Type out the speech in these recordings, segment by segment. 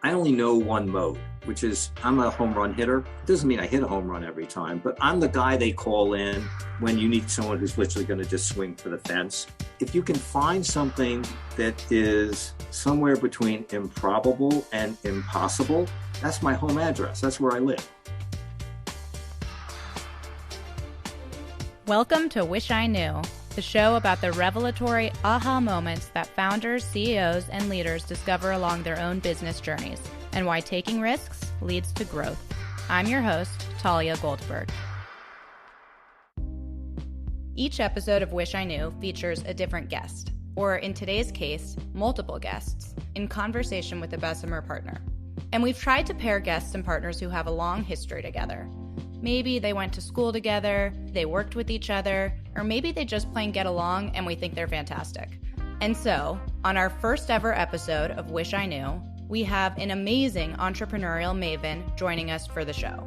I only know one mode, which is I'm a home run hitter. It doesn't mean I hit a home run every time, but I'm the guy they call in when you need someone who's literally going to just swing for the fence. If you can find something that is somewhere between improbable and impossible, that's my home address. That's where I live. Welcome to Wish I Knew, the show about the revelatory aha moments that founders, CEOs, and leaders discover along their own business journeys, and why taking risks leads to growth. I'm your host, Talia Goldberg. Each episode of Wish I Knew features a different guest, or in today's case, multiple guests, in conversation with a Bessemer partner. And we've tried to pair guests and partners who have a long history together. Maybe they went to school together, they worked with each other, or maybe they just plain get along and we think they're fantastic. And so, on our first ever episode of Wish I Knew, we have an amazing entrepreneurial maven joining us for the show.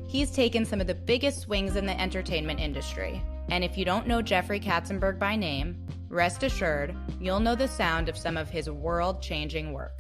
He's taken some of the biggest swings in the entertainment industry. And if you don't know Jeffrey Katzenberg by name, rest assured, you'll know the sound of some of his world-changing work.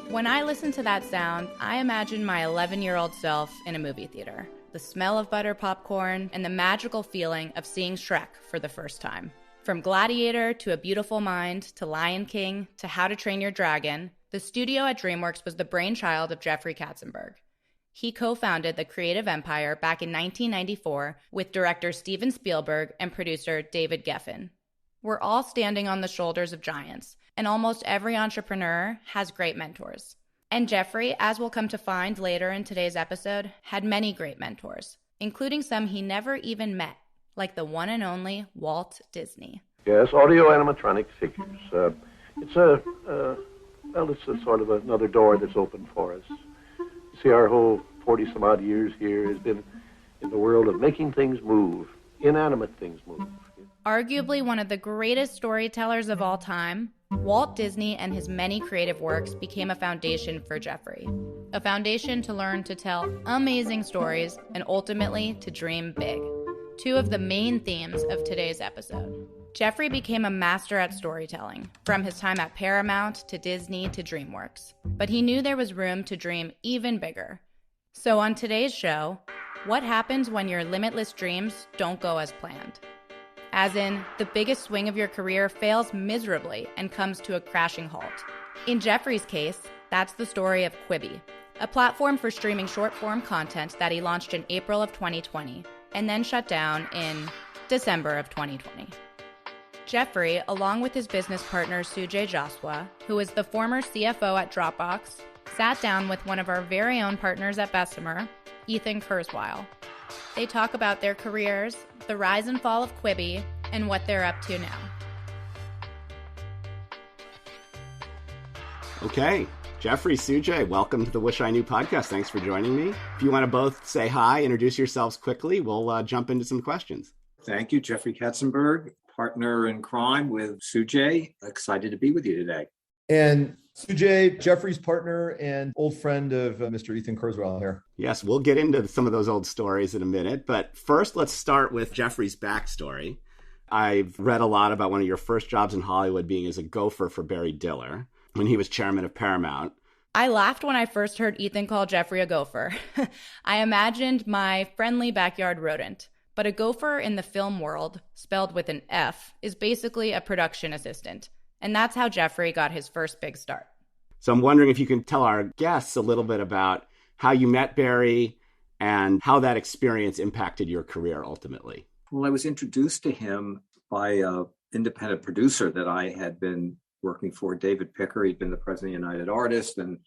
When I listen to that sound, I imagine my 11-year-old self in a movie theater, the smell of butter popcorn, and the magical feeling of seeing Shrek for the first time. From Gladiator to A Beautiful Mind to Lion King to How to Train Your Dragon, the studio at DreamWorks was the brainchild of Jeffrey Katzenberg. He co-founded the creative empire back in 1994 with director Steven Spielberg and producer David Geffen. We're all standing on the shoulders of giants, and almost every entrepreneur has great mentors. And Jeffrey, as we'll come to find later in today's episode, had many great mentors, including some he never even met, like the one and only Walt Disney. Yes, audio animatronic figures. It's a sort of another door that's opened for us. You see, our whole 40-some-odd years here has been in the world of making things move, inanimate things move. Arguably one of the greatest storytellers of all time, Walt Disney and his many creative works became a foundation for Jeffrey. A foundation to learn to tell amazing stories and ultimately to dream big. Two of the main themes of today's episode. Jeffrey became a master at storytelling, from his time at Paramount to Disney to DreamWorks. But he knew there was room to dream even bigger. So on today's show, what happens when your limitless dreams don't go as planned? As in, the biggest swing of your career fails miserably and comes to a crashing halt. In Jeffrey's case, that's the story of Quibi, a platform for streaming short-form content that he launched in April of 2020 and then shut down in December of 2020. Jeffrey, along with his business partner Sujay Jaswa, who is the former CFO at Dropbox, sat down with one of our very own partners at Bessemer, Ethan Kurzweil. They talk about their careers, the rise and fall of Quibi, and what they're up to now. Okay, Jeffrey, Sujay, welcome to the Wish I Knew podcast. Thanks for joining me. If you want to both say hi, introduce yourselves quickly, we'll jump into some questions. Thank you, Jeffrey Katzenberg, partner in crime with Sujay. Excited to be with you today. And Sujay, Jeffrey's partner and old friend of Mr. Ethan Kurzweil here. Yes, we'll get into some of those old stories in a minute. But first, let's start with Jeffrey's backstory. I've read a lot about one of your first jobs in Hollywood being as a gopher for Barry Diller when he was chairman of Paramount. I laughed when I first heard Ethan call Jeffrey a gopher. I imagined my friendly backyard rodent. But a gopher in the film world, spelled with an F, is basically a production assistant. And that's how Jeffrey got his first big start. So I'm wondering if you can tell our guests a little bit about how you met Barry and how that experience impacted your career ultimately. Well, I was introduced to him by an independent producer that I had been working for, David Picker. He'd been the president of United Artists, and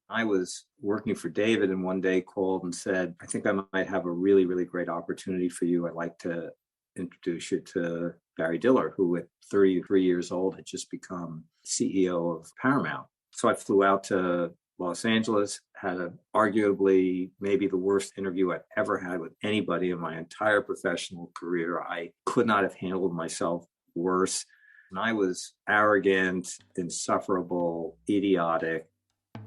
I was working for David, and one day called and said, I think I might have a really, really great opportunity for you. I'd like to introduce you to Barry Diller, who at 33 years old had just become CEO of Paramount. So I flew out to Los Angeles, had arguably maybe the worst interview I've ever had with anybody in my entire professional career. I could not have handled myself worse. And I was arrogant, insufferable, idiotic,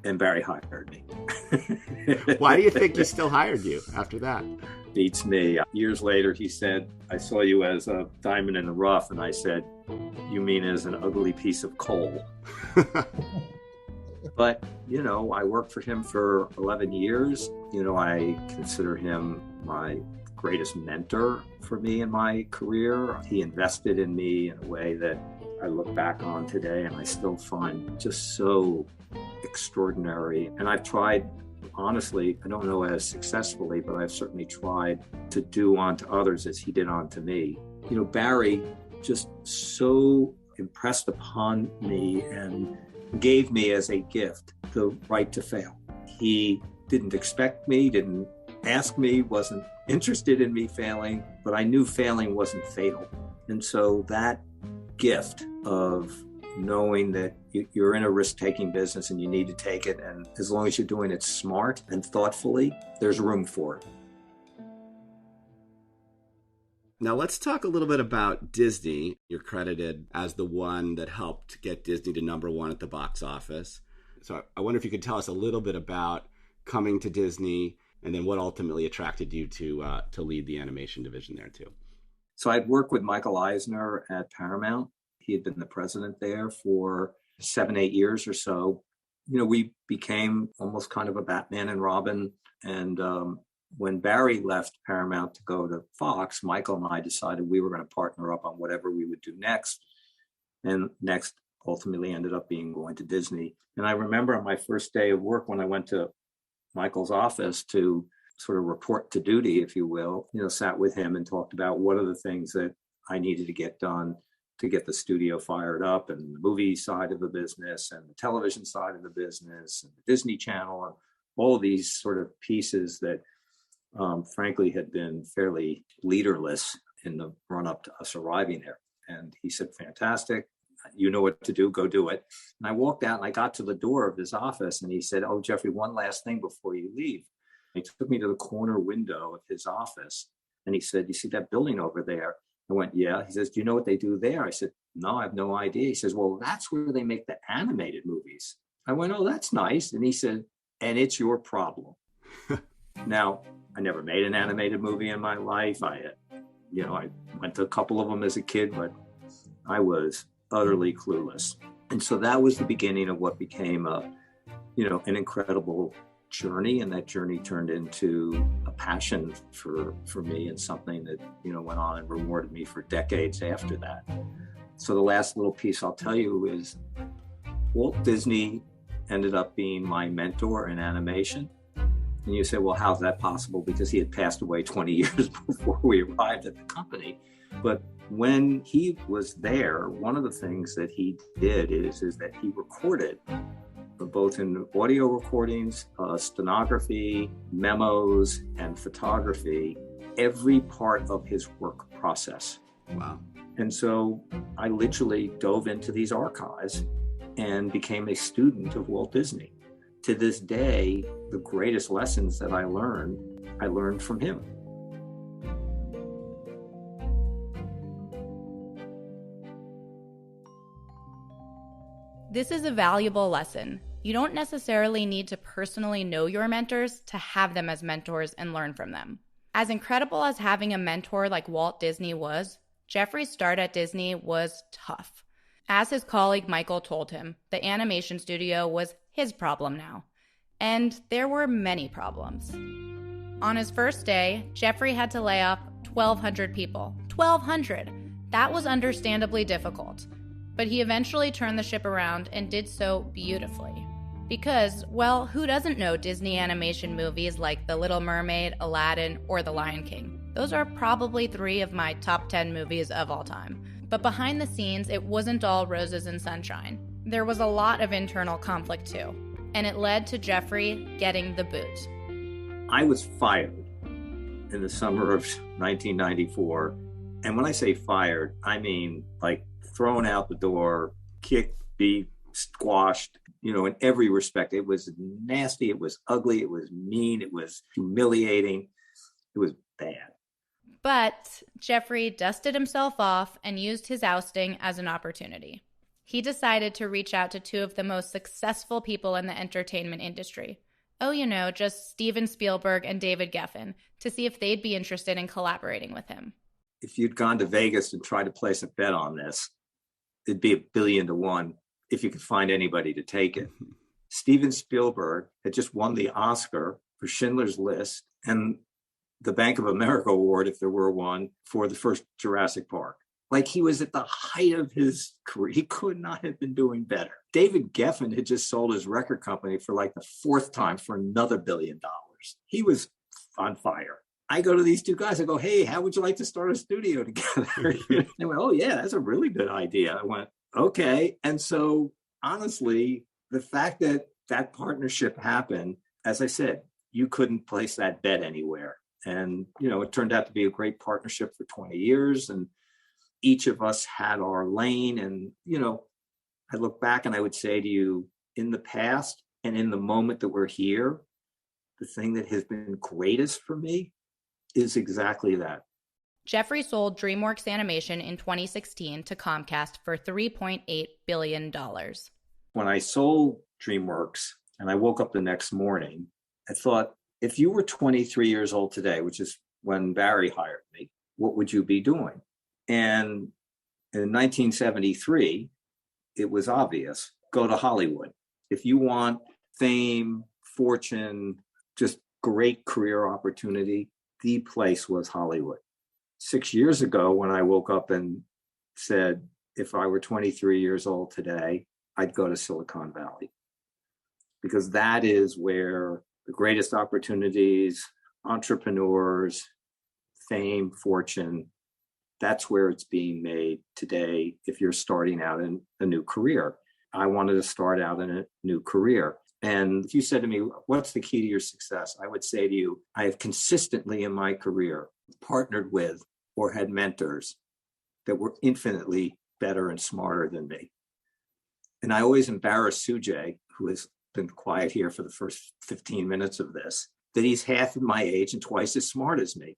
And Barry hired me. Why do you think he still hired you after that? Beats me. Years later, he said, I saw you as a diamond in the rough. And I said, you mean as an ugly piece of coal? But, I worked for him for 11 years. I consider him my greatest mentor for me in my career. He invested in me in a way that I look back on today and I still find just so extraordinary. And I've tried, honestly, I don't know as successfully, but I've certainly tried to do unto others as he did unto me. Barry just so impressed upon me and gave me as a gift the right to fail. He didn't expect me, didn't ask me, wasn't interested in me failing, but I knew failing wasn't fatal. And so that gift of knowing that you're in a risk-taking business and you need to take it, and as long as you're doing it smart and thoughtfully, there's room for it. Now let's talk a little bit about Disney. You're credited as the one that helped get Disney to #1 at the box office. So I wonder if you could tell us a little bit about coming to Disney and then what ultimately attracted you to lead the animation division there too. So I'd worked with Michael Eisner at Paramount. He had been the president there for 7-8 years or so. We became almost kind of a Batman and Robin. And when Barry left Paramount to go to Fox, Michael and I decided we were going to partner up on whatever we would do next. And next ultimately ended up being going to Disney. And I remember on my first day of work when I went to Michael's office to sort of report to duty, if you will, sat with him and talked about what are the things that I needed to get done to get the studio fired up, and the movie side of the business and the television side of the business and the Disney Channel and all of these sort of pieces that frankly had been fairly leaderless in the run up to us arriving there. And he said, fantastic. You know what to do, go do it. And I walked out and I got to the door of his office and he said, oh, Jeffrey, one last thing before you leave. He took me to the corner window of his office and he said, you see that building over there? I went, yeah. He says, do you know what they do there? I said, no, I have no idea. He says, well, that's where they make the animated movies. I went, oh, that's nice. And he said, and it's your problem. Now, I never made an animated movie in my life. I went to a couple of them as a kid, but I was utterly clueless. And so that was the beginning of what became an incredible journey. And that journey turned into a passion for me and something that, went on and rewarded me for decades after that. So the last little piece I'll tell you is Walt Disney ended up being my mentor in animation. And you say, well, how's that possible? Because he had passed away 20 years before we arrived at the company. But when he was there, one of the things that he did is that he recorded, both in audio recordings, stenography, memos, and photography, every part of his work process. Wow. And so I literally dove into these archives and became a student of Walt Disney. To this day, the greatest lessons that I learned from him. This is a valuable lesson. You don't necessarily need to personally know your mentors to have them as mentors and learn from them. As incredible as having a mentor like Walt Disney was, Jeffrey's start at Disney was tough. As his colleague Michael told him, the animation studio was his problem now. And there were many problems. On his first day, Jeffrey had to lay off 1,200 people. 1,200! That was understandably difficult. But he eventually turned the ship around and did so beautifully. Because, well, who doesn't know Disney animation movies like The Little Mermaid, Aladdin, or The Lion King? Those are probably 3 of my top 10 movies of all time. But behind the scenes, it wasn't all roses and sunshine. There was a lot of internal conflict too. And it led to Jeffrey getting the boot. I was fired in the summer of 1994. And when I say fired, I mean like thrown out the door, kicked, beat, squashed, in every respect. It was nasty, it was ugly, it was mean, it was humiliating, it was bad. But Jeffrey dusted himself off and used his ousting as an opportunity. he decided to reach out to two of the most successful people in the entertainment industry. Oh, just Steven Spielberg and David Geffen, to see if they'd be interested in collaborating with him. If you'd gone to Vegas and tried to place a bet on this, it'd be $1 billion to 1 if you could find anybody to take it. Steven Spielberg had just won the Oscar for Schindler's List and the Bank of America Award, if there were one, for the first Jurassic Park. Like, he was at the height of his career. He could not have been doing better. David Geffen had just sold his record company for like the 4th time for another $1 billion. He was on fire. I go to these two guys. I go, hey, how would you like to start a studio together? They went, oh, yeah, that's a really good idea. I went, okay. And so, honestly, the fact that that partnership happened, as I said, you couldn't place that bet anywhere. And, it turned out to be a great partnership for 20 years. And each of us had our lane. And, I look back and I would say to you, in the past and in the moment that we're here, the thing that has been greatest for me is exactly that. Jeffrey sold DreamWorks Animation in 2016 to Comcast for $3.8 billion. When I sold DreamWorks and I woke up the next morning, I thought, if you were 23 years old today, which is when Barry hired me, what would you be doing? And in 1973, it was obvious, go to Hollywood. If you want fame, fortune, just great career opportunity, the place was Hollywood. 6 years ago, when I woke up and said, if I were 23 years old today, I'd go to Silicon Valley. Because that is where the greatest opportunities, entrepreneurs, fame, fortune, that's where it's being made today if you're starting out in a new career. I wanted to start out in a new career. And if you said to me, what's the key to your success? I would say to you, I have consistently in my career partnered with or had mentors that were infinitely better and smarter than me. And I always embarrass Sujay, who has been quiet here for the first 15 minutes of this, that he's half of my age and twice as smart as me.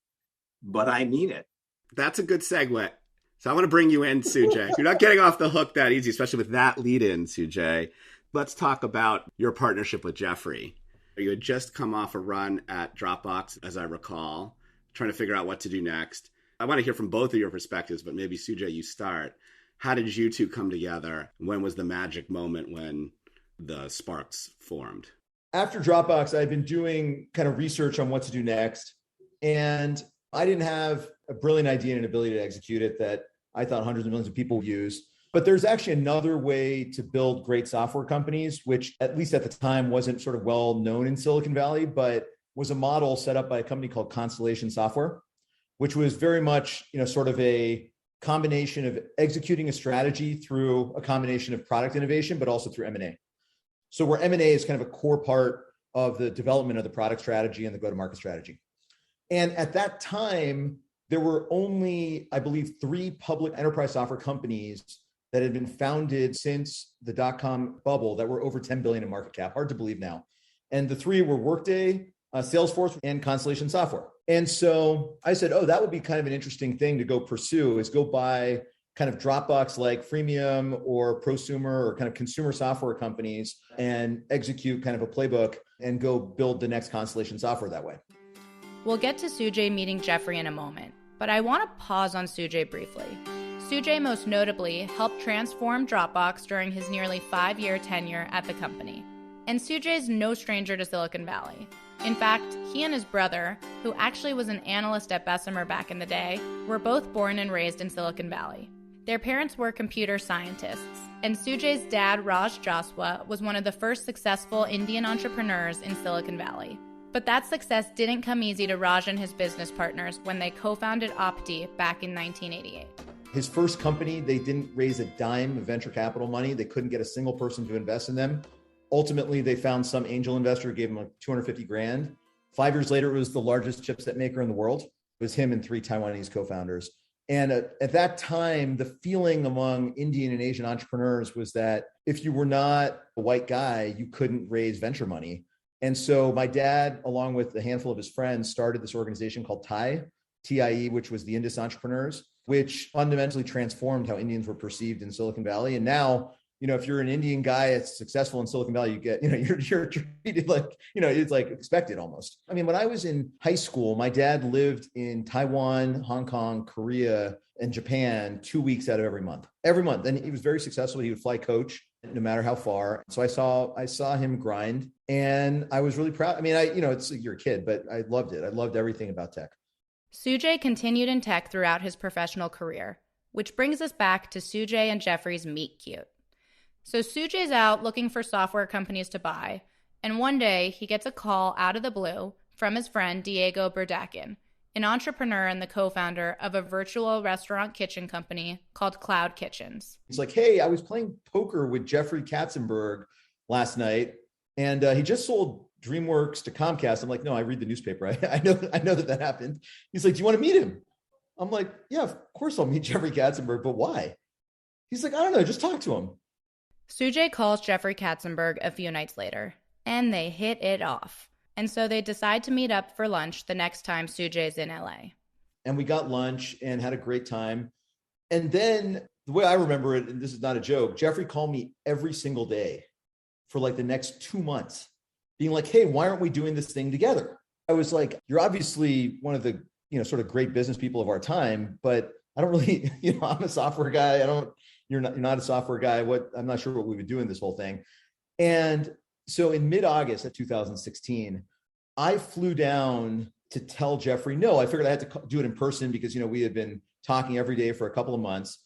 But I mean it. That's a good segue. So I want to bring you in, Sujay. You're not getting off the hook that easy, especially with that lead in, Sujay. Let's talk about your partnership with Jeffrey. You had just come off a run at Dropbox, as I recall, trying to figure out what to do next. I want to hear from both of your perspectives, but maybe Sujay, you start. How did you two come together? When was the magic moment when the sparks formed? After Dropbox, I'd been doing kind of research on what to do next. And I didn't have a brilliant idea and an ability to execute it that I thought hundreds of millions of people use. But there's actually another way to build great software companies, which at least at the time wasn't sort of well known in Silicon Valley, but was a model set up by a company called Constellation Software, which was very much, sort of a combination of executing a strategy through a combination of product innovation, but also through M&A. So where M&A is kind of a core part of the development of the product strategy and the go-to-market strategy. And at that time, there were only, I believe, 3 public enterprise software companies that had been founded since the dot-com bubble that were over 10 billion in market cap. Hard to believe now. And the 3 were Workday, Salesforce, and Constellation Software. And so I said, that would be kind of an interesting thing to go pursue, is go buy kind of Dropbox like freemium or prosumer or kind of consumer software companies and execute kind of a playbook and go build the next Constellation Software that way. We'll get to Sujay meeting Jeffrey in a moment, but I want to pause on Sujay briefly. Sujay most notably helped transform Dropbox during his nearly 5-year tenure at the company. And Sujay's no stranger to Silicon Valley. In fact, he and his brother, who actually was an analyst at Bessemer back in the day, were both born and raised in Silicon Valley. Their parents were computer scientists, and Sujay's dad, Raj Jaswa, was one of the first successful Indian entrepreneurs in Silicon Valley. But that success didn't come easy to Raj and his business partners when they co-founded Opti back in 1988. His first company, they didn't raise a dime of venture capital money. They couldn't get a single person to invest in them. Ultimately, they found some angel investor, gave him like $250,000. 5 years later, it was the largest chipset maker in the world. It was him and 3 Taiwanese co-founders. And at that time, the feeling among Indian and Asian entrepreneurs was that if you were not a white guy, you couldn't raise venture money. And so my dad, along with a handful of his friends, started this organization called TIE, which was the Indus Entrepreneurs, which fundamentally transformed how Indians were perceived in Silicon Valley. And now if you're an Indian guy that's successful in Silicon Valley, you get, you're treated like, it's like expected almost. I mean, when I was in high school, my dad lived in Taiwan, Hong Kong, Korea, and Japan 2 weeks out of every month. And he was very successful. He would fly coach no matter how far. So I saw him grind, and I was really proud. I mean, you're a kid, but I loved it. I loved everything about tech. Sujay continued in tech throughout his professional career, which brings us back to Sujay and Jeffrey's meet cute. So Sujay's out looking for software companies to buy, and one day he gets a call out of the blue from his friend Diego Berdakin, an entrepreneur and the co-founder of a virtual restaurant kitchen company called Cloud Kitchens. He's like, hey, I was playing poker with Jeffrey Katzenberg last night, and he just sold DreamWorks to Comcast. I'm like, no, I read the newspaper. I know that happened. He's like, do you want to meet him? I'm like, yeah, of course I'll meet Jeffrey Katzenberg, but why? He's like, I don't know, just talk to him. Sujay calls Jeffrey Katzenberg a few nights later, and they hit it off. And so they decide to meet up for lunch the next time Sujay's in LA. And we got lunch and had a great time. And then the way I remember it, and this is not a joke, Jeffrey called me every single day for like the next 2 months, being like, hey, why aren't we doing this thing together? I was like, you're obviously one of the, sort of great business people of our time, but I don't really, I'm a software guy. You're not a software guy. I'm not sure what we would do in this whole thing. And so in mid-August of 2016, I flew down to tell Jeffrey, no, I figured I had to do it in person because, we had been talking every day for a couple of months.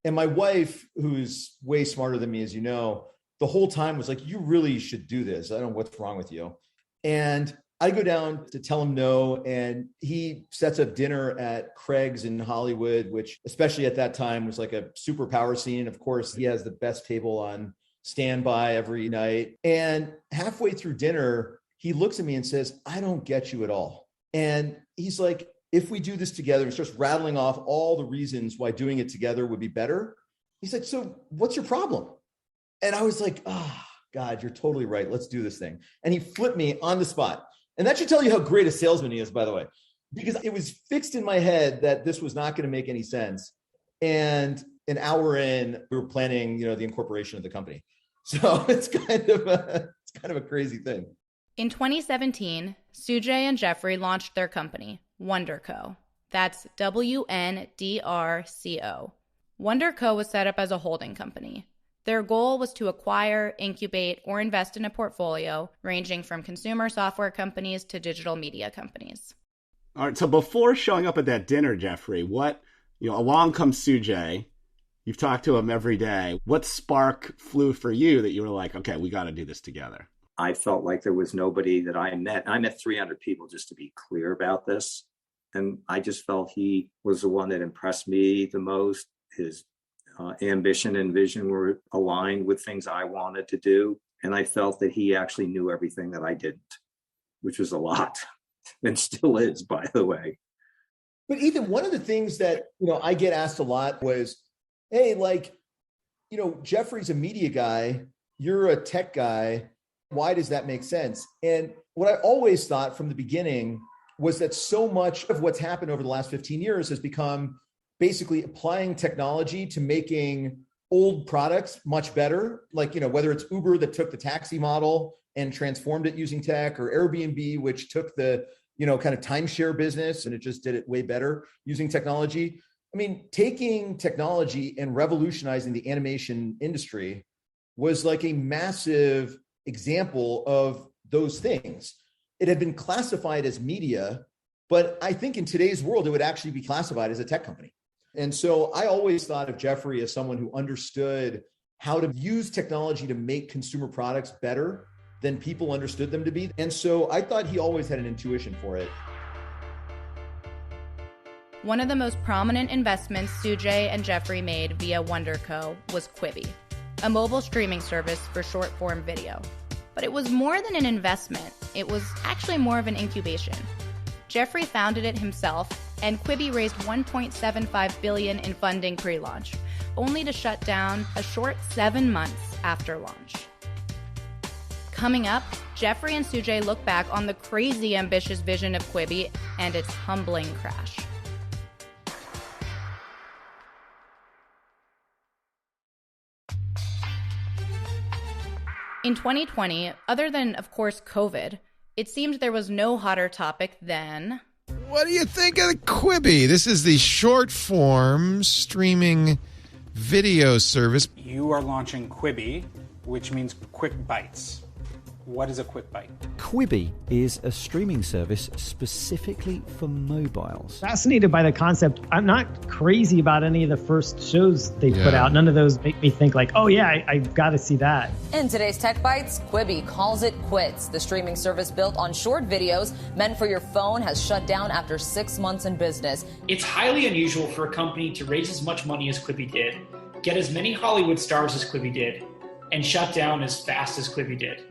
And my wife, who's way smarter than me, as you know, the whole time was like, you really should do this. I don't know what's wrong with you. And I go down to tell him no, and he sets up dinner at Craig's in Hollywood, which especially at that time was like a superpower scene. Of course, he has the best table on standby every night. And halfway through dinner, he looks at me and says, I don't get you at all. And he's like, if we do this together, and starts rattling off all the reasons why doing it together would be better. He's like, so what's your problem? And I was like, oh, God, you're totally right. Let's do this thing. And he flipped me on the spot. And that should tell you how great a salesman he is, by the way, because it was fixed in my head that this was not going to make any sense. And an hour in, we were planning, the incorporation of the company. So it's kind of a crazy thing. In 2017, Sujay and Jeffrey launched their company, WNDRCO. That's WNDRCO. WNDRCO was set up as a holding company. Their goal was to acquire, incubate, or invest in a portfolio ranging from consumer software companies to digital media companies. All right, so before showing up at that dinner, Jeffrey, along comes Sujay. You've talked to him every day. What spark flew for you that you were like, okay, we got to do this together? I felt like there was nobody that I met. I met 300 people, just to be clear about this. And I just felt he was the one that impressed me the most. His ambition and vision were aligned with things I wanted to do. And I felt that he actually knew everything that I didn't, which was a lot, and still is, by the way. But Ethan, one of the things that, I get asked a lot was, hey, Jeffrey's a media guy, you're a tech guy. Why does that make sense? And what I always thought from the beginning was that so much of what's happened over the last 15 years has become basically applying technology to making old products much better. Like, whether it's Uber that took the taxi model and transformed it using tech, or Airbnb, which took the, kind of timeshare business and it just did it way better using technology. I mean, taking technology and revolutionizing the animation industry was like a massive example of those things. It had been classified as media, but I think in today's world, it would actually be classified as a tech company. And so I always thought of Jeffrey as someone who understood how to use technology to make consumer products better than people understood them to be. And so I thought he always had an intuition for it. One of the most prominent investments Sujay and Jeffrey made via WNDRCO was Quibi, a mobile streaming service for short-form video. But it was more than an investment. It was actually more of an incubation. Jeffrey founded it himself, and Quibi raised $1.75 billion in funding pre-launch, only to shut down a short 7 months after launch. Coming up, Jeffrey and Sujay look back on the crazy ambitious vision of Quibi and its humbling crash. In 2020, other than, of course, COVID, it seemed there was no hotter topic than... What do you think of Quibi? This is the short-form streaming video service. You are launching Quibi, which means quick bites. What is a quick bite? Quibi is a streaming service specifically for mobiles. Fascinated by the concept. I'm not crazy about any of the first shows they put out. None of those make me think like, oh yeah, I've got to see that. In today's Tech Bites, Quibi calls it quits. The streaming service built on short videos meant for your phone has shut down after 6 months in business. It's highly unusual for a company to raise as much money as Quibi did, get as many Hollywood stars as Quibi did, and shut down as fast as Quibi did.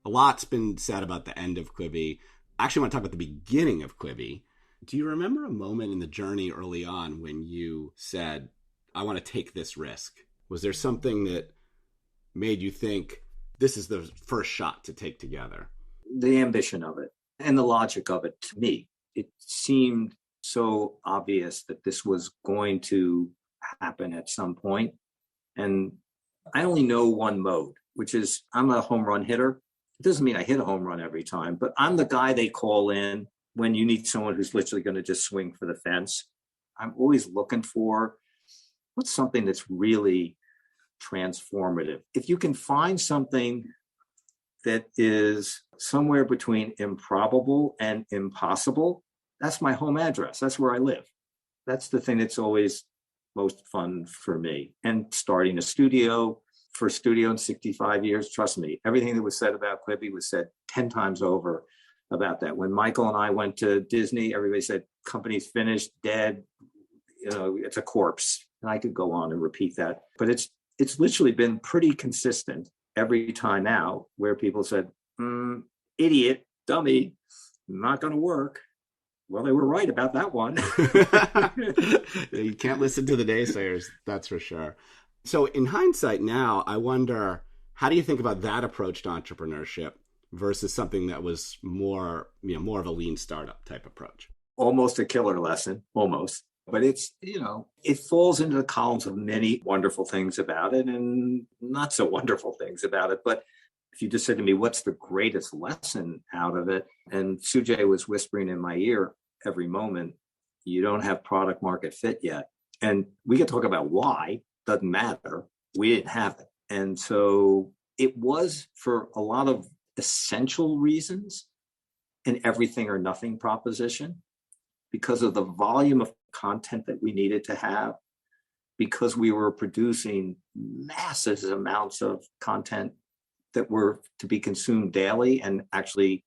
A lot's been said about the end of Quibi. I actually want to talk about the beginning of Quibi. Do you remember a moment in the journey early on when you said, I want to take this risk? Was there something that made you think this is the first shot to take together? The ambition of it and the logic of it, to me, it seemed so obvious that this was going to happen at some point. And I only know one mode, which is I'm a home run hitter. It doesn't mean I hit a home run every time, but I'm the guy they call in when you need someone who's literally going to just swing for the fence. I'm always looking for what's something that's really transformative. If you can find something that is somewhere between improbable and impossible, that's my home address. That's where I live. That's the thing that's always most fun for me. And starting a studio, first studio in 65 years, trust me, everything that was said about Quibi was said 10 times over about that. When Michael and I went to Disney, everybody said, company's finished, dead, it's a corpse. And I could go on and repeat that. But it's literally been pretty consistent every time out where people said, idiot, dummy, not going to work. Well, they were right about that one. You can't listen to the naysayers, that's for sure. So in hindsight now, I wonder, how do you think about that approach to entrepreneurship versus something that was more of a lean startup type approach? Almost a killer lesson, almost. But it's, it falls into the columns of many wonderful things about it and not so wonderful things about it. But if you just said to me, what's the greatest lesson out of it? And Sujay was whispering in my ear every moment, you don't have product market fit yet. And we can talk about why. Doesn't matter. We didn't have it. And so it was for a lot of essential reasons an everything or nothing proposition because of the volume of content that we needed to have, because we were producing massive amounts of content that were to be consumed daily and actually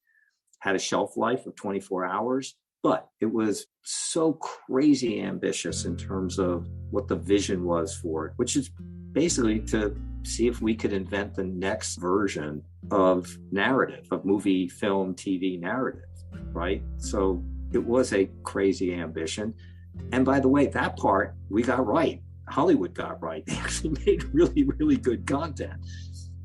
had a shelf life of 24 hours. But it was so crazy ambitious in terms of what the vision was for it, which is basically to see if we could invent the next version of narrative, of movie, film, TV narrative, right? So it was a crazy ambition. And by the way, that part we got right. Hollywood got right. They actually made really, really good content.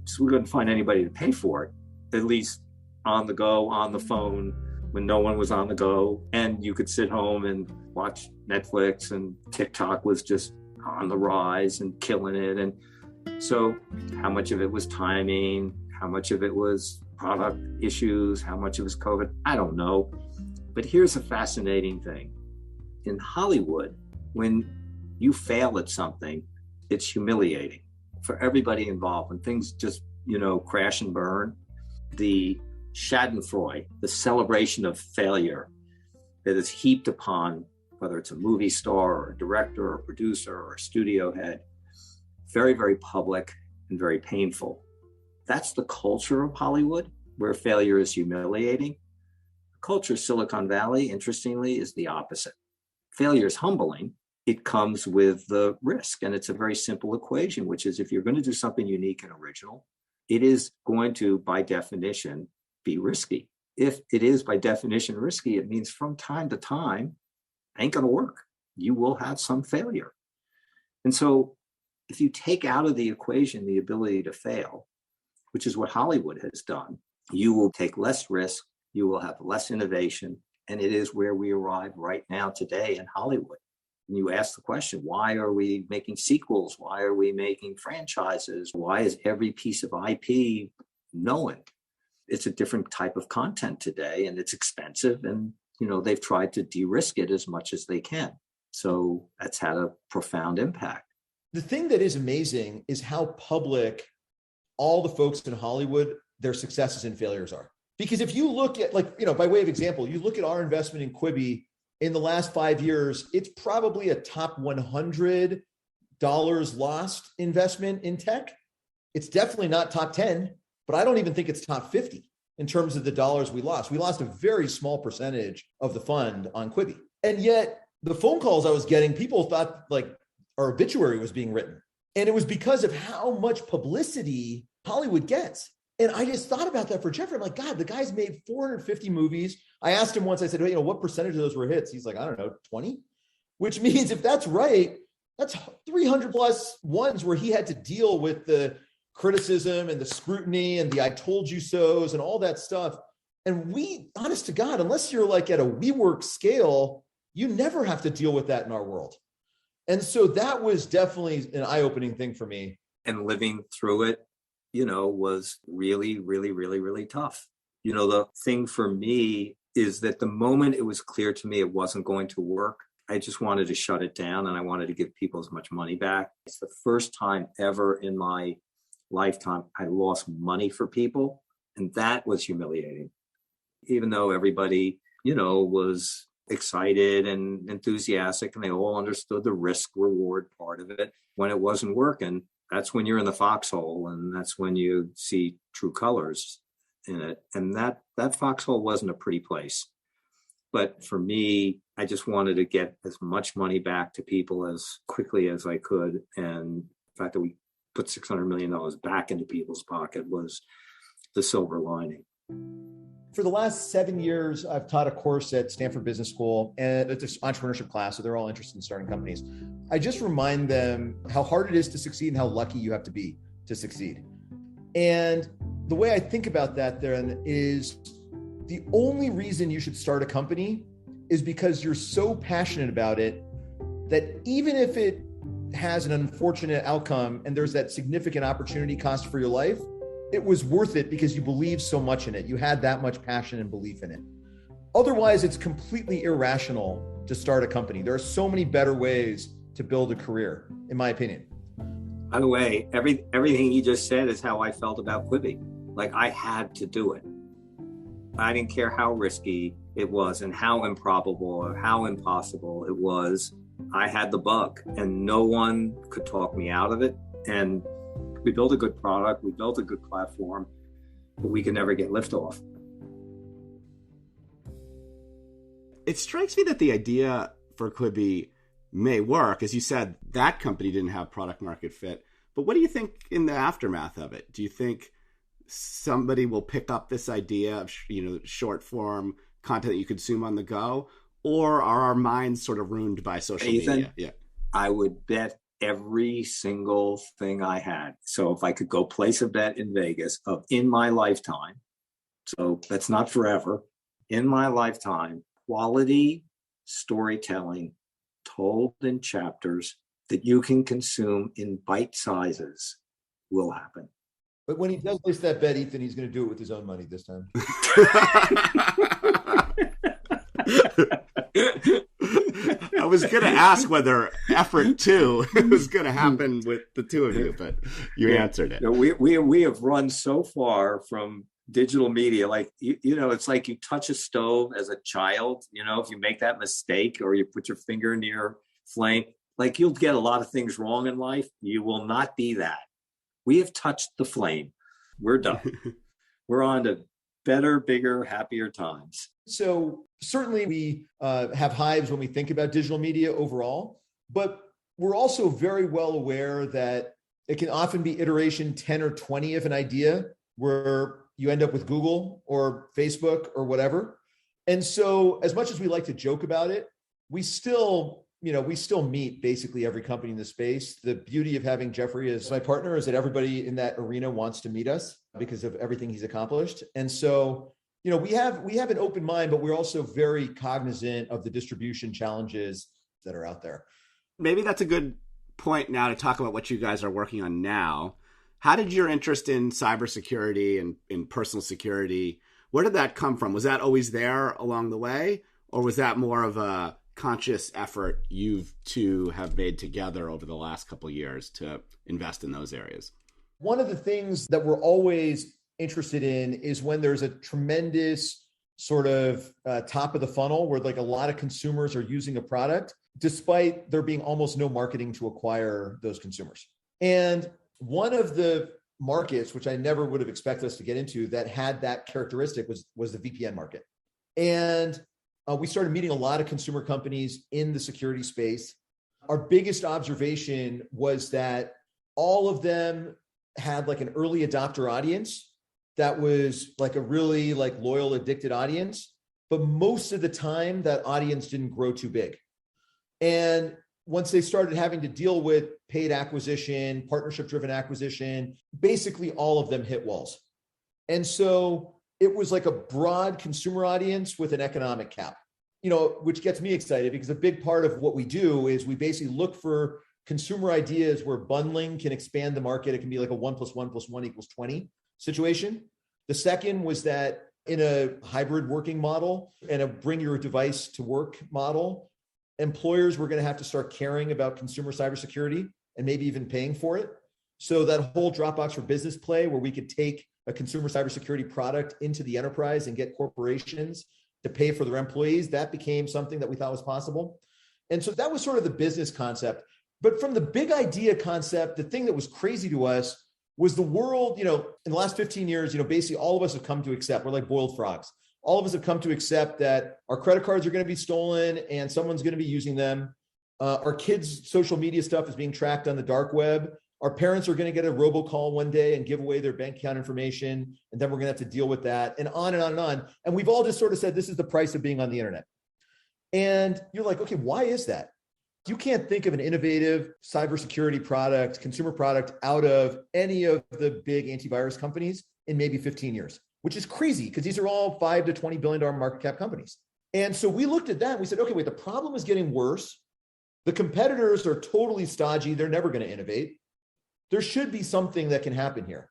So we couldn't find anybody to pay for it, at least on the go, on the phone, when no one was on the go, and you could sit home and watch Netflix, and TikTok was just on the rise and killing it. And so how much of it was timing? How much of it was product issues? How much of it was COVID? I don't know. But here's a fascinating thing. In Hollywood, when you fail at something, it's humiliating for everybody involved. When things just, crash and burn, the Schadenfreude, the celebration of failure that is heaped upon, whether it's a movie star or a director or a producer or a studio head, very, very public and very painful. That's the culture of Hollywood, where failure is humiliating. The culture of Silicon Valley, interestingly, is the opposite. Failure is humbling. It comes with the risk. And it's a very simple equation, which is if you're going to do something unique and original, it is going to, by definition, be risky. If it is by definition risky, it means from time to time, ain't going to work. You will have some failure. And so if you take out of the equation the ability to fail, which is what Hollywood has done, you will take less risk, you will have less innovation, and it is where we arrive right now today in Hollywood. And you ask the question, why are we making sequels? Why are we making franchises? Why is every piece of IP known? It's a different type of content today, and it's expensive. And, they've tried to de-risk it as much as they can. So that's had a profound impact. The thing that is amazing is how public all the folks in Hollywood, their successes and failures are. Because if you look at, by way of example, you look at our investment in Quibi in the last 5 years, it's probably a top $100 lost investment in tech. It's definitely not top 10, but I don't even think it's top 50 in terms of the dollars we lost. We lost a very small percentage of the fund on Quibi. And yet the phone calls I was getting, people thought our obituary was being written. And it was because of how much publicity Hollywood gets. And I just thought about that for Jeffrey. I'm like, God, the guy's made 450 movies. I asked him once, I said, what percentage of those were hits? He's like, I don't know, 20? Which means if that's right, that's 300 plus ones where he had to deal with the criticism and the scrutiny and the I told you so's and all that stuff. And we, honest to God, unless you're at a WeWork scale, you never have to deal with that in our world. And so that was definitely an eye-opening thing for me. And living through it, was really, really, really, really tough. The thing for me is that the moment it was clear to me it wasn't going to work, I just wanted to shut it down and I wanted to give people as much money back. It's the first time ever in my lifetime I lost money for people. And that was humiliating. Even though everybody, was excited and enthusiastic and they all understood the risk reward part of it. When it wasn't working, that's when you're in the foxhole, and that's when you see true colors in it. And that foxhole wasn't a pretty place. But for me, I just wanted to get as much money back to people as quickly as I could. And the fact that we put $600 million back into people's pocket was the silver lining. For the last 7 years, I've taught a course at Stanford Business School, and it's an entrepreneurship class, so they're all interested in starting companies. I just remind them how hard it is to succeed and how lucky you have to be to succeed. And the way I think about that then is the only reason you should start a company is because you're so passionate about it that even if it has an unfortunate outcome and there's that significant opportunity cost for your life, it was worth it because you believe so much in it. You had that much passion and belief in it. Otherwise, it's completely irrational to start a company. There are so many better ways to build a career, in my opinion. By the way, everything you just said is how I felt about Quibi. I had to do it. I didn't care how risky it was and how improbable or how impossible it was. I had the bug and no one could talk me out of it. And we built a good product, we built a good platform, but we could never get liftoff. It strikes me that the idea for Quibi may work. As you said, that company didn't have product market fit. But what do you think in the aftermath of it? Do you think somebody will pick up this idea of short form content that you consume on the go? Or are our minds sort of ruined by social media? Yeah. I would bet every single thing I had. So if I could go place a bet in Vegas in my lifetime, so that's not forever, in my lifetime, quality storytelling told in chapters that you can consume in bite sizes will happen. But when he does place that bet, Ethan, he's going to do it with his own money this time. I was going to ask whether effort two was going to happen with the two of you, but you answered it. We have run so far from digital media. It's like you touch a stove as a child, if you make that mistake or you put your finger near flame, you'll get a lot of things wrong in life. You will not be that. We have touched the flame. We're done. We're on to better, bigger, happier times. So certainly we have hives when we think about digital media overall, but we're also very well aware that it can often be iteration 10 or 20 of an idea where you end up with Google or Facebook or whatever. And so as much as we like to joke about it, we still meet basically every company in the space. The beauty of having Jeffrey as my partner is that everybody in that arena wants to meet us because of everything he's accomplished. And so, we have an open mind, but we're also very cognizant of the distribution challenges that are out there. Maybe that's a good point now to talk about what you guys are working on now. How did your interest in cybersecurity and in personal security, where did that come from? Was that always there along the way? Or was that more of a conscious effort you two have made together over the last couple of years to invest in those areas? One of the things that we're always interested in is when there's a tremendous sort of top of the funnel where like a lot of consumers are using a product, despite there being almost no marketing to acquire those consumers. And one of the markets, which I never would have expected us to get into, that had that characteristic was the VPN market. And we started meeting a lot of consumer companies in the security space. Our biggest observation was that all of them had like an early adopter audience that was like a really like loyal, addicted audience. But most of the time, that audience didn't grow too big. And once they started having to deal with paid acquisition, partnership-driven acquisition, basically all of them hit walls. And so it was like a broad consumer audience with an economic cap, which gets me excited because a big part of what we do is we basically look for consumer ideas where bundling can expand the market. It can be like a 1 + 1 + 1 = 20 situation. The second was that in a hybrid working model and a bring your device to work model, employers were going to have to start caring about consumer cybersecurity and maybe even paying for it. So that whole Dropbox for Business play where we could take a consumer cybersecurity product into the enterprise and get corporations to pay for their employees, that became something that we thought was possible. And so that was sort of the business concept. But from the big idea concept, the thing that was crazy to us was the world, in the last 15 years, basically all of us have come to accept, we're like boiled frogs. All of us have come to accept that our credit cards are going to be stolen and someone's going to be using them. Our kids' social media stuff is being tracked on the dark web. Our parents are going to get a robocall one day and give away their bank account information. And then we're going to have to deal with that and on and on and on. And we've all just sort of said, this is the price of being on the internet. And you're like, okay, why is that? You can't think of an innovative cybersecurity product, consumer product out of any of the big antivirus companies in maybe 15 years. Which is crazy because these are all $5 to $20 billion market cap companies. And so we looked at that and we said, okay, wait, the problem is getting worse. The competitors are totally stodgy. They're never going to innovate. There should be something that can happen here.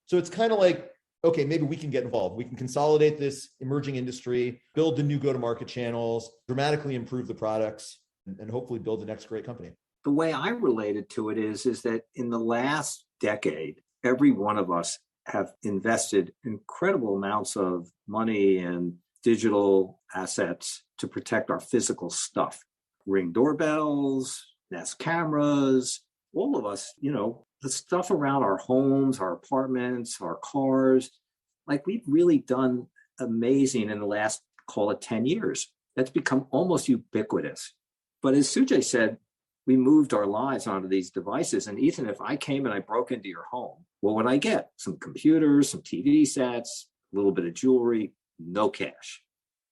So it's kind of like, okay, maybe we can get involved. We can consolidate this emerging industry, build the new go-to-market channels, dramatically improve the products, and hopefully build the next great company. The way I related to it is that in the last decade, every one of us have invested incredible amounts of money and digital assets to protect our physical stuff. Ring doorbells, Nest cameras, all of us, the stuff around our homes, our apartments, our cars, like we've really done amazing in the last, call it 10 years. That's become almost ubiquitous. But as Sujay said, we moved our lives onto these devices. And Ethan, if I came and I broke into your home, what would I get? Some computers, some TV sets, a little bit of jewelry, no cash.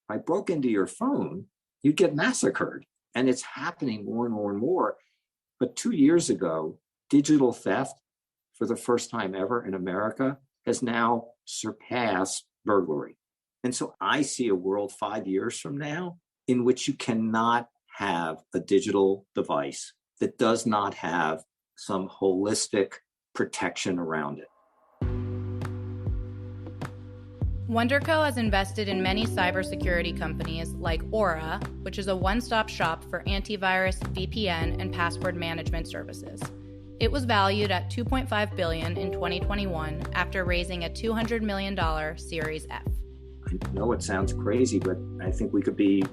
If I broke into your phone, you'd get massacred. And it's happening more and more and more. But 2 years ago, digital theft, for the first time ever in America, has now surpassed burglary. And so I see a world 5 years from now in which you cannot have a digital device that does not have some holistic protection around it. WNDRCO has invested in many cybersecurity companies like Aura, which is a one-stop shop for antivirus, VPN, and password management services. It was valued at $2.5 billion in 2021 after raising a $200 million Series F. I know it sounds crazy, but I think we could be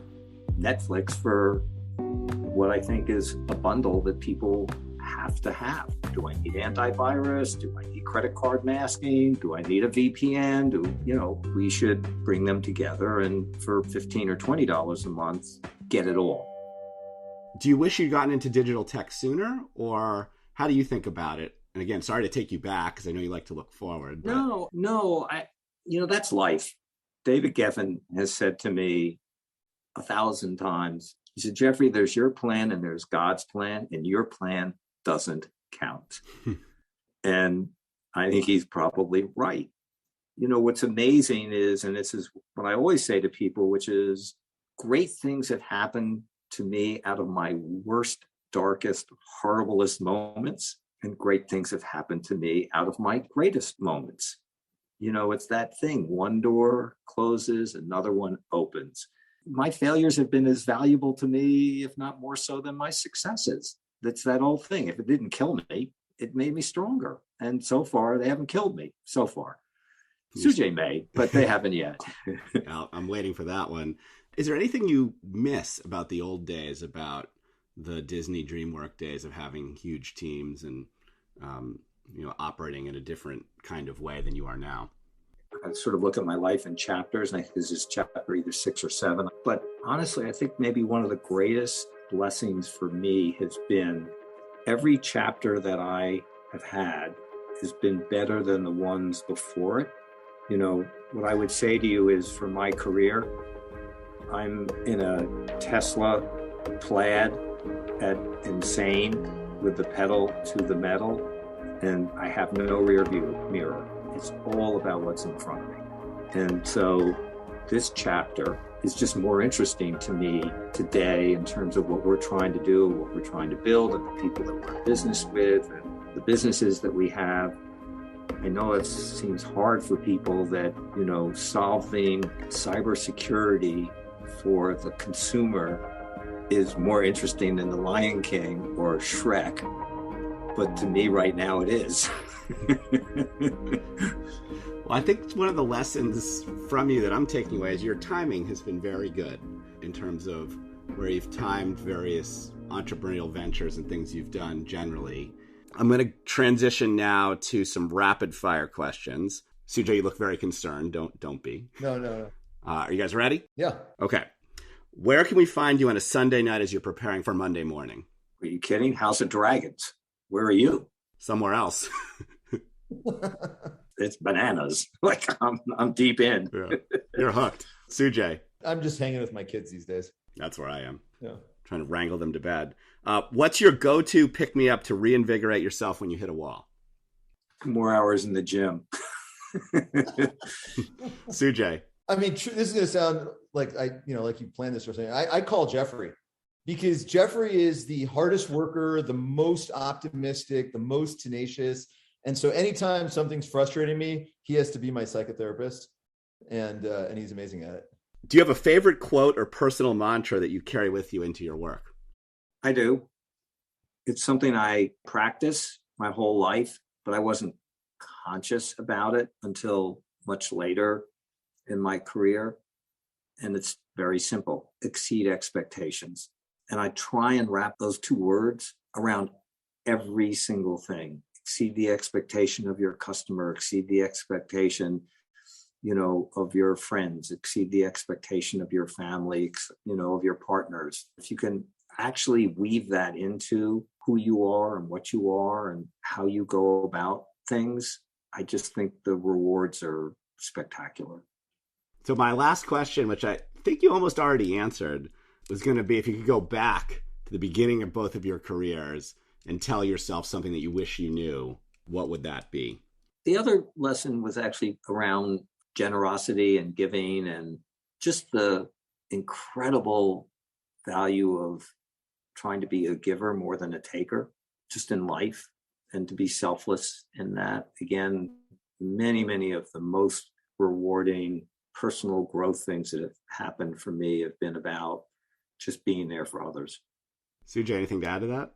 Netflix for what I think is a bundle that people have to have. Do I need antivirus? Do I need credit card masking? Do I need a VPN? We should bring them together and for $15 or $20 a month, get it all. Do you wish you'd gotten into digital tech sooner, or how do you think about it? And again, sorry to take you back because I know you like to look forward. But... No, that's life. David Geffen has said to me 1,000 times, he said, Jeffrey, there's your plan and there's God's plan, and your plan doesn't count. And I think he's probably right. What's amazing is, and this is what I always say to people, which is great things have happened to me out of my worst darkest, horriblest moments, and great things have happened to me out of my greatest moments. You know, it's that thing. One door closes, another one opens. My failures have been as valuable to me, if not more so, than my successes. That's that old thing. If it didn't kill me, it made me stronger. And so far, they haven't killed me so far. Sujay may, but they haven't yet. I'm waiting for that one. Is there anything you miss about the old days, about the Disney DreamWorks days of having huge teams and, operating in a different kind of way than you are now? I sort of look at my life in chapters, and I think this is chapter either 6 or 7. But honestly, I think maybe one of the greatest blessings for me has been every chapter that I have had has been better than the ones before it. You know, what I would say to you is, for my career, I'm in a Tesla Plaid at Insane with the pedal to the metal, and I have no rear view mirror. It's all about what's in front of me. And so this chapter is just more interesting to me today in terms of what we're trying to do, what we're trying to build, and the people that we're in business with, and the businesses that we have. I know it seems hard for people that, solving cybersecurity for the consumer is more interesting than The Lion King or Shrek. But to me right now it is. Well, I think one of the lessons from you that I'm taking away is your timing has been very good in terms of where you've timed various entrepreneurial ventures and things you've done generally. I'm going to transition now to some rapid fire questions. Sujay, you look very concerned. Don't be. No. Are you guys ready? Yeah. Okay. Where can we find you on a Sunday night as you're preparing for Monday morning? Are you kidding? House of Dragons. Where are you? Somewhere else. It's bananas. Like I'm deep in. Yeah. You're hooked. Sujay. I'm just hanging with my kids these days. That's where I am. Yeah. Trying to wrangle them to bed. What's your go-to pick-me-up to reinvigorate yourself when you hit a wall? More hours in the gym. Sujay. I mean, this is going to sound like like you planned this or something. I call Jeffrey, because Jeffrey is the hardest worker, the most optimistic, the most tenacious. And so anytime something's frustrating me, he has to be my psychotherapist, and he's amazing at it. Do you have a favorite quote or personal mantra that you carry with you into your work? I do. It's something I practice my whole life, but I wasn't conscious about it until much later in my career. And it's very simple: exceed expectations. And I try and wrap those two words around every single thing. Exceed the expectation of your customer, exceed the expectation, of your friends, exceed the expectation of your family, of your partners. If you can actually weave that into who you are and what you are and how you go about things, I just think the rewards are spectacular. So my last question, which I think you almost already answered, was going to be, if you could go back to the beginning of both of your careers and tell yourself something that you wish you knew, what would that be? The other lesson was actually around generosity and giving, and just the incredible value of trying to be a giver more than a taker, just in life, and to be selfless in that. Again, many of the most rewarding personal growth things that have happened for me have been about just being there for others. Sujay, anything to add to that?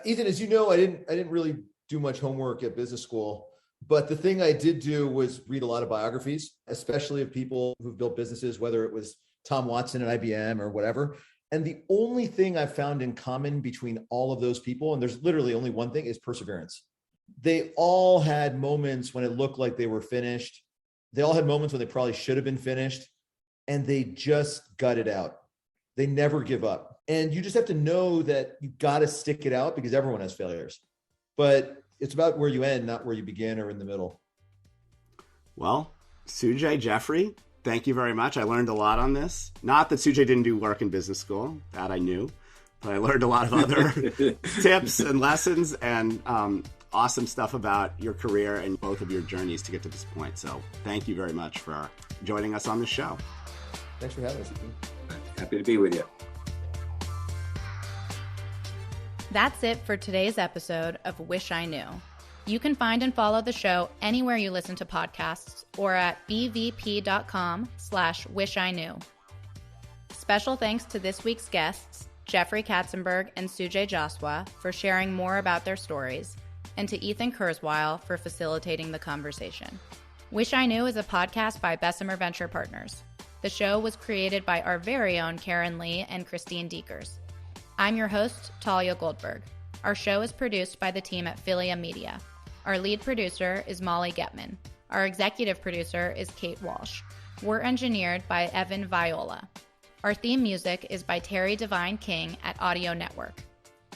Ethan, as you know, I didn't really do much homework at business school, but the thing I did do was read a lot of biographies, especially of people who've built businesses, whether it was Tom Watson at IBM or whatever. And the only thing I found in common between all of those people, and there's literally only one thing, is perseverance. They all had moments when it looked like they were finished. They all had moments when they probably should have been finished, and they just gut it out. They never give up. And you just have to know that you got to stick it out, because everyone has failures. But it's about where you end, not where you begin or in the middle. Well, Sujay, Jeffrey, thank you very much. I learned a lot on this. Not that Sujay didn't do work in business school. That I knew. But I learned a lot of other tips and lessons and awesome stuff about your career and both of your journeys to get to this point. So thank you very much for joining us on the show. Thanks for having us. Happy to be with you. That's it for today's episode of Wish I Knew. You can find and follow the show anywhere you listen to podcasts or at bvp.com/wishiknew. Special thanks to this week's guests, Jeffrey Katzenberg and Sujay Jaswa, for sharing more about their stories, and to Ethan Kurzweil for facilitating the conversation. Wish I Knew is a podcast by Bessemer Venture Partners. The show was created by our very own Karen Lee and Christine Deekers. I'm your host, Talia Goldberg. Our show is produced by the team at Philia Media. Our lead producer is Molly Getman. Our executive producer is Kate Walsh. We're engineered by Evan Viola. Our theme music is by Terry Devine King at Audio Network.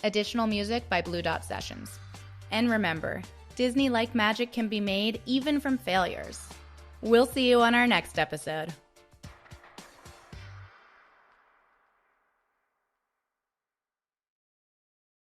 Additional music by Blue Dot Sessions. And remember, Disney-like magic can be made even from failures. We'll see you on our next episode.